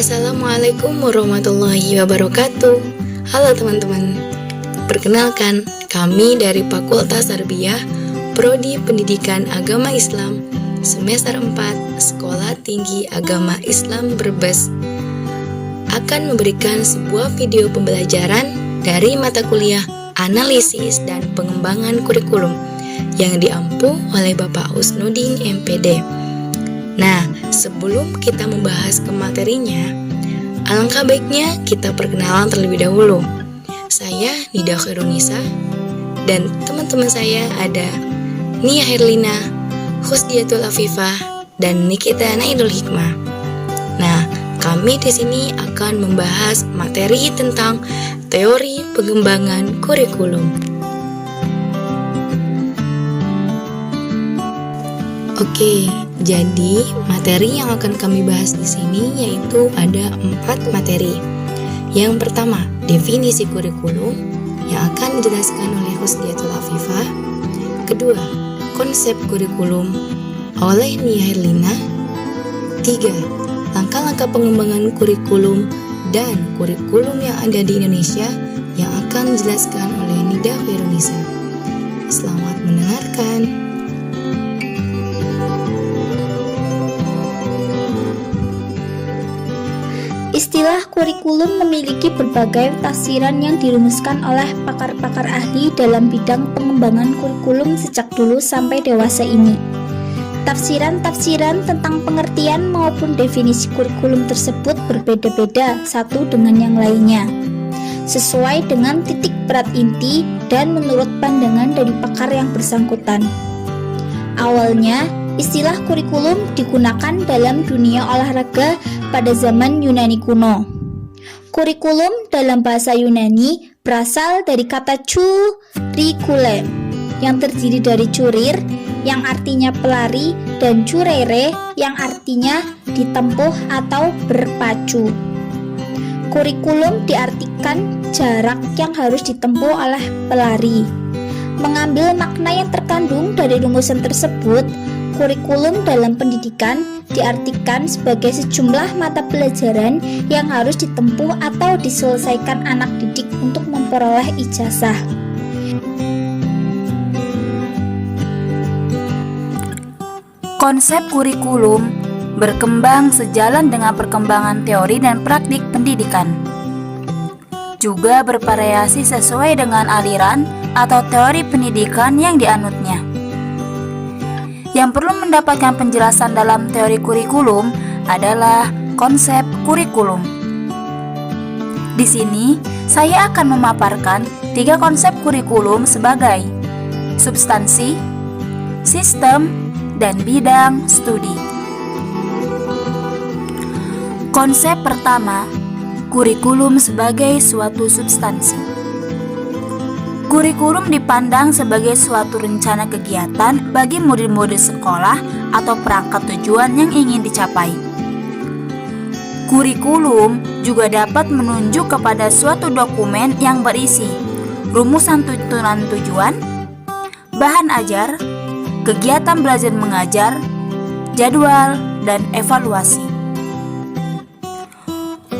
Assalamualaikum warahmatullahi wabarakatuh. Halo teman-teman. Perkenalkan, kami dari Fakultas Tarbiyah Prodi Pendidikan Agama Islam Semester 4 Sekolah Tinggi Agama Islam Brebes akan memberikan sebuah video pembelajaran dari mata kuliah Analisis dan Pengembangan Kurikulum yang diampu oleh Bapak Usnudin MPD. Nah, sebelum kita membahas ke materinya, alangkah baiknya kita perkenalan terlebih dahulu. Saya Nida Khairunisa dan teman-teman saya ada Nia Herlina, Khusdiatul Afifah, dan Nikita Naidul Hikmah. Nah, kami di sini akan membahas materi tentang teori pengembangan kurikulum. Oke, jadi materi yang akan kami bahas di sini yaitu ada 4 materi. Yang pertama, definisi kurikulum yang akan dijelaskan oleh Khusdiatul Afifah. Kedua, konsep kurikulum oleh Nia Herlina. 3, langkah-langkah pengembangan kurikulum dan kurikulum yang ada di Indonesia yang akan dijelaskan oleh Nida Khairunisa. Selamat mendengarkan. Istilah kurikulum memiliki berbagai tafsiran yang dirumuskan oleh pakar-pakar ahli dalam bidang pengembangan kurikulum sejak dulu sampai dewasa ini. Tafsiran-tafsiran tentang pengertian maupun definisi kurikulum tersebut berbeda-beda satu dengan yang lainnya, sesuai dengan titik berat inti dan menurut pandangan dari pakar yang bersangkutan. Awalnya, istilah kurikulum digunakan dalam dunia olahraga pada zaman Yunani kuno. Kurikulum dalam bahasa Yunani berasal dari kata curriculum yang terdiri dari curir yang artinya pelari dan curere yang artinya ditempuh atau berpacu. Kurikulum diartikan jarak yang harus ditempuh oleh pelari. Mengambil makna yang terkandung dari rumusan tersebut, kurikulum dalam pendidikan diartikan sebagai sejumlah mata pelajaran yang harus ditempuh atau diselesaikan anak didik untuk memperoleh ijazah. Konsep kurikulum berkembang sejalan dengan perkembangan teori dan praktik pendidikan. Juga bervariasi sesuai dengan aliran atau teori pendidikan yang dianutnya. Yang perlu mendapatkan penjelasan dalam teori kurikulum adalah konsep kurikulum. Di sini, saya akan memaparkan 3 konsep kurikulum sebagai substansi, sistem, dan bidang studi. Konsep pertama, kurikulum sebagai suatu substansi. Kurikulum dipandang sebagai suatu rencana kegiatan bagi murid-murid sekolah atau perangkat tujuan yang ingin dicapai. Kurikulum juga dapat menunjuk kepada suatu dokumen yang berisi rumusan tuntunan tujuan, bahan ajar, kegiatan belajar mengajar, jadwal, dan evaluasi.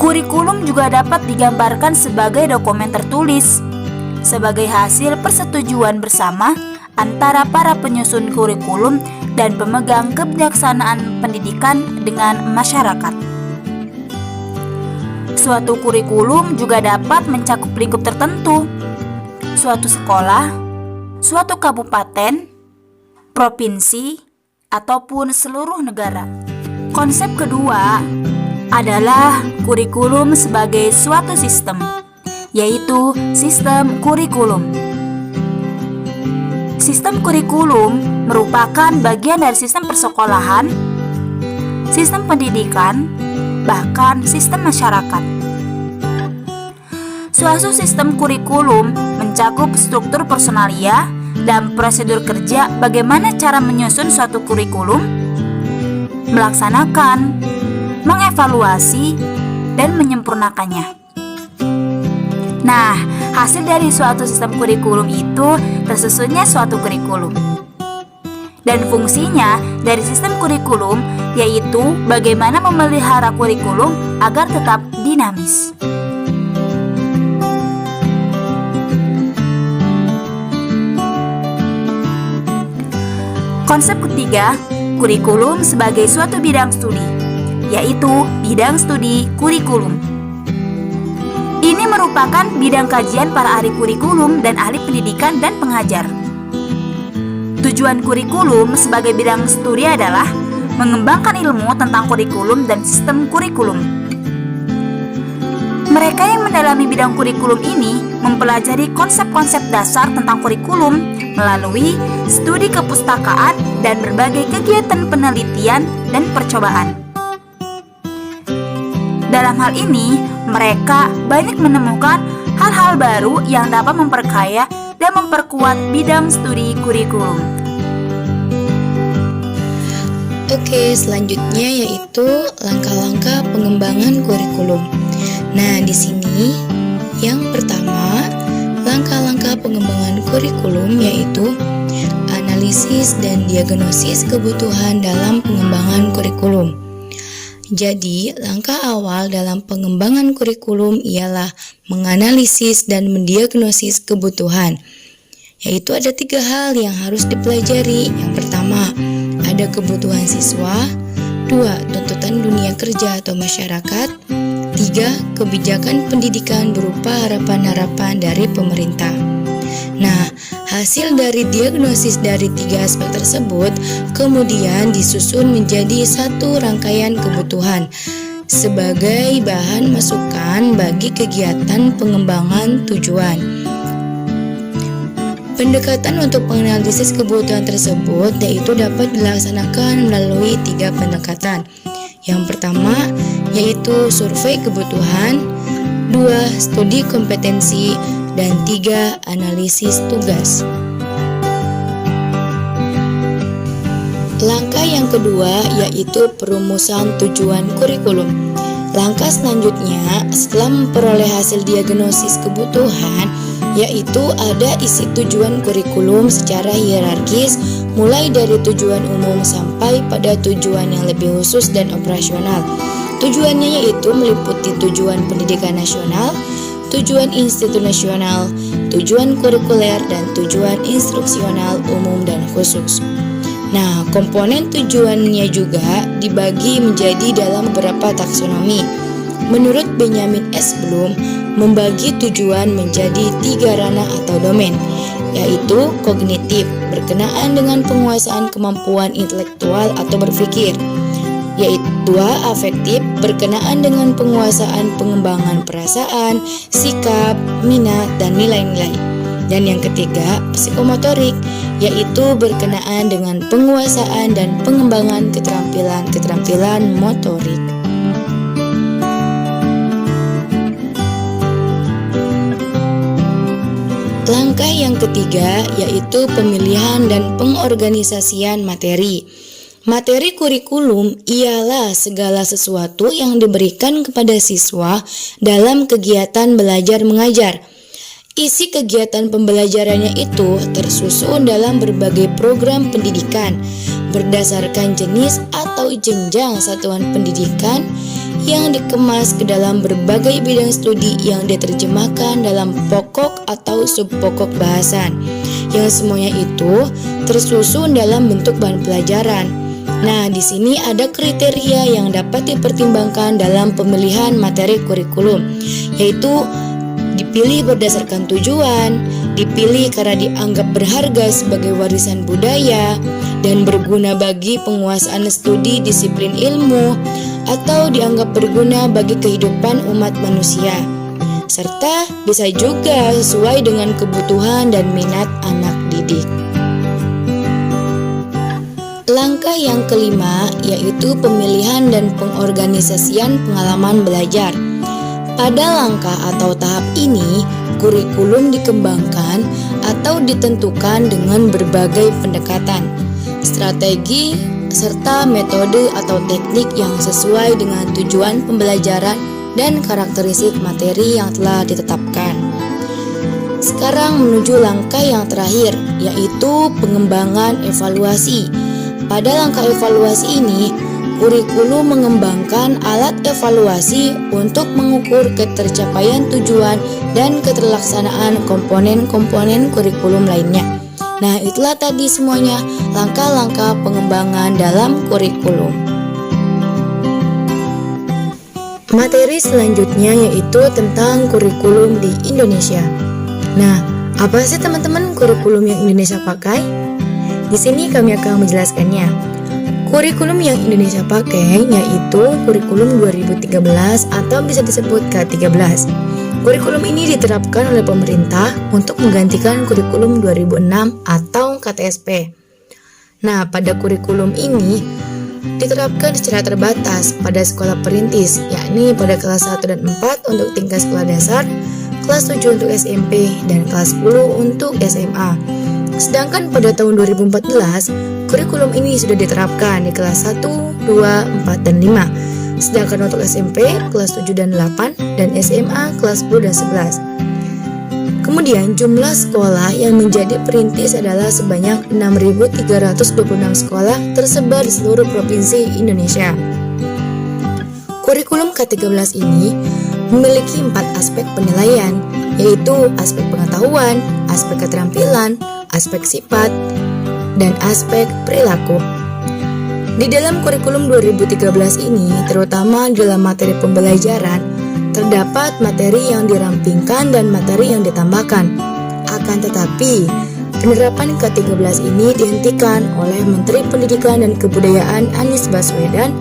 Kurikulum juga dapat digambarkan sebagai dokumen tertulis sebagai hasil persetujuan bersama antara para penyusun kurikulum dan pemegang kebijaksanaan pendidikan dengan masyarakat. Suatu kurikulum juga dapat mencakup lingkup tertentu, suatu sekolah, suatu kabupaten, provinsi, ataupun seluruh negara. Konsep kedua adalah kurikulum sebagai suatu sistem, yaitu sistem kurikulum. Sistem kurikulum merupakan bagian dari sistem persekolahan, sistem pendidikan, bahkan sistem masyarakat. Suatu sistem kurikulum mencakup struktur personalia dan prosedur kerja bagaimana cara menyusun suatu kurikulum, melaksanakan, mengevaluasi, dan menyempurnakannya. Nah, hasil dari suatu sistem kurikulum itu tersusunnya suatu kurikulum. dan fungsinya dari sistem kurikulum, yaitu bagaimana memelihara kurikulum agar tetap dinamis. Konsep ketiga, kurikulum sebagai suatu bidang studi, yaitu bidang studi kurikulum. Ini merupakan bidang kajian para ahli kurikulum dan ahli pendidikan dan pengajar. Tujuan kurikulum sebagai bidang studi adalah mengembangkan ilmu tentang kurikulum dan sistem kurikulum. Mereka yang mendalami bidang kurikulum ini mempelajari konsep-konsep dasar tentang kurikulum melalui studi kepustakaan dan berbagai kegiatan penelitian dan percobaan. Dalam hal ini, mereka banyak menemukan hal-hal baru yang dapat memperkaya dan memperkuat bidang studi kurikulum. Oke, selanjutnya yaitu langkah-langkah pengembangan kurikulum. Nah, di sini yang pertama, langkah-langkah pengembangan kurikulum yaitu analisis dan diagnosis kebutuhan dalam pengembangan kurikulum. Jadi, langkah awal dalam pengembangan kurikulum ialah menganalisis dan mendiagnosis kebutuhan. Yaitu ada 3 hal yang harus dipelajari. Yang pertama, ada kebutuhan siswa. 2. Tuntutan dunia kerja atau masyarakat. 3. Kebijakan pendidikan berupa harapan-harapan dari pemerintah. Nah, hasil dari diagnosis dari 3 aspek tersebut kemudian disusun menjadi satu rangkaian kebutuhan sebagai bahan masukan bagi kegiatan pengembangan tujuan. Pendekatan untuk menganalisis kebutuhan tersebut yaitu dapat dilaksanakan melalui 3 pendekatan. Yang pertama yaitu survei kebutuhan, 2. Studi kompetensi, dan 3. Analisis tugas. Langkah yang kedua yaitu perumusan tujuan kurikulum. Langkah selanjutnya setelah memperoleh hasil diagnosis kebutuhan yaitu ada isi tujuan kurikulum secara hierarkis mulai dari tujuan umum sampai pada tujuan yang lebih khusus dan operasional. Tujuannya yaitu meliputi tujuan pendidikan nasional, tujuan institut nasional, tujuan kurikuler, dan tujuan instruksional umum dan khusus. Nah, komponen tujuannya juga dibagi menjadi dalam beberapa taksonomi. Menurut Benjamin S. Bloom, membagi tujuan menjadi 3 ranah atau domain, yaitu kognitif, berkenaan dengan penguasaan kemampuan intelektual atau berpikir, yaitu afektif, berkenaan dengan penguasaan pengembangan perasaan, sikap, minat, dan nilai-nilai. Dan yang ketiga, psikomotorik, yaitu berkenaan dengan penguasaan dan pengembangan keterampilan motorik. Langkah yang ketiga yaitu pemilihan dan pengorganisasian materi. Materi kurikulum ialah segala sesuatu yang diberikan kepada siswa dalam kegiatan belajar mengajar. Isi kegiatan pembelajarannya itu tersusun dalam berbagai program pendidikan berdasarkan jenis atau jenjang satuan pendidikan yang dikemas ke dalam berbagai bidang studi yang diterjemahkan dalam pokok atau subpokok bahasan, yang semuanya itu tersusun dalam bentuk bahan pelajaran. Nah, di sini ada kriteria yang dapat dipertimbangkan dalam pemilihan materi kurikulum, yaitu dipilih berdasarkan tujuan, dipilih karena dianggap berharga sebagai warisan budaya, dan berguna bagi penguasaan studi disiplin ilmu, atau dianggap berguna bagi kehidupan umat manusia, serta bisa juga sesuai dengan kebutuhan dan minat anak didik. Langkah yang kelima yaitu pemilihan dan pengorganisasian pengalaman belajar. Pada langkah atau tahap ini, kurikulum dikembangkan atau ditentukan dengan berbagai pendekatan, strategi, serta metode atau teknik yang sesuai dengan tujuan pembelajaran dan karakteristik materi yang telah ditetapkan. Sekarang menuju langkah yang terakhir, yaitu pengembangan evaluasi. Pada langkah evaluasi ini, kurikulum mengembangkan alat evaluasi untuk mengukur ketercapaian tujuan dan keterlaksanaan komponen-komponen kurikulum lainnya. Nah, itulah tadi semuanya langkah-langkah pengembangan dalam kurikulum. Materi selanjutnya yaitu tentang kurikulum di Indonesia. Nah, apa sih teman-teman kurikulum yang Indonesia pakai? Di sini kami akan menjelaskannya. Kurikulum yang Indonesia pakai yaitu kurikulum 2013 atau bisa disebut K13. Kurikulum ini diterapkan oleh pemerintah untuk menggantikan kurikulum 2006 atau KTSP. Nah, pada kurikulum ini diterapkan secara terbatas pada sekolah perintis, yakni pada kelas 1 dan 4 untuk tingkat sekolah dasar, kelas 7 untuk SMP, dan kelas 10 untuk SMA. Sedangkan pada tahun 2014, kurikulum ini sudah diterapkan di kelas 1, 2, 4, dan 5. Sedangkan untuk SMP, kelas 7 dan 8, dan SMA, kelas 10 dan 11. Kemudian jumlah sekolah yang menjadi perintis adalah sebanyak 6.326 sekolah tersebar di seluruh provinsi Indonesia. Kurikulum K13 ini memiliki 4 aspek penilaian, yaitu aspek pengetahuan, aspek keterampilan, aspek sifat, dan aspek perilaku. Di dalam kurikulum 2013 ini, terutama dalam materi pembelajaran, terdapat materi yang dirampingkan dan materi yang ditambahkan. Akan tetapi, penerapan K13 ini dihentikan oleh Menteri Pendidikan dan Kebudayaan Anies Baswedan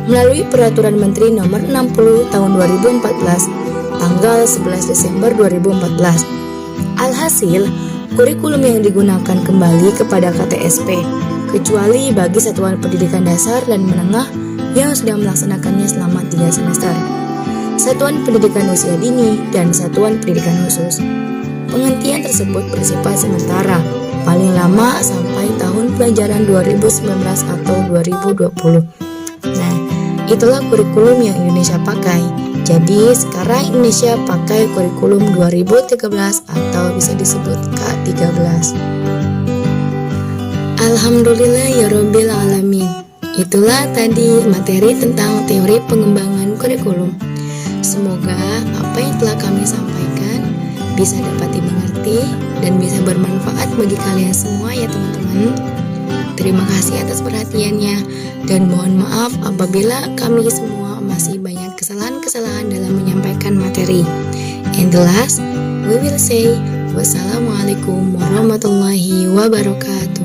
melalui Peraturan Menteri Nomor 60 Tahun 2014, tanggal 11 Desember 2014. Alhasil, kurikulum yang digunakan kembali kepada KTSP, kecuali bagi satuan pendidikan dasar dan menengah yang sudah melaksanakannya selama 3 semester, satuan pendidikan usia dini, dan satuan pendidikan khusus. Penghentian tersebut bersifat sementara, paling lama sampai tahun pelajaran 2019 atau 2020. Nah, itulah kurikulum yang Indonesia pakai. Jadi sekarang Indonesia pakai kurikulum 2013 atau bisa disebut K13. Alhamdulillah ya Rabbil Alamin. Itulah tadi materi tentang teori pengembangan kurikulum. Semoga apa yang telah kami sampaikan bisa dapat dimengerti dan bisa bermanfaat bagi kalian semua ya teman-teman. Terima kasih atas perhatiannya dan mohon maaf apabila kami semua masih banyak kesalahan-kesalahan dalam menyampaikan materi. And the last, we will say wassalamualaikum warahmatullahi wabarakatuh.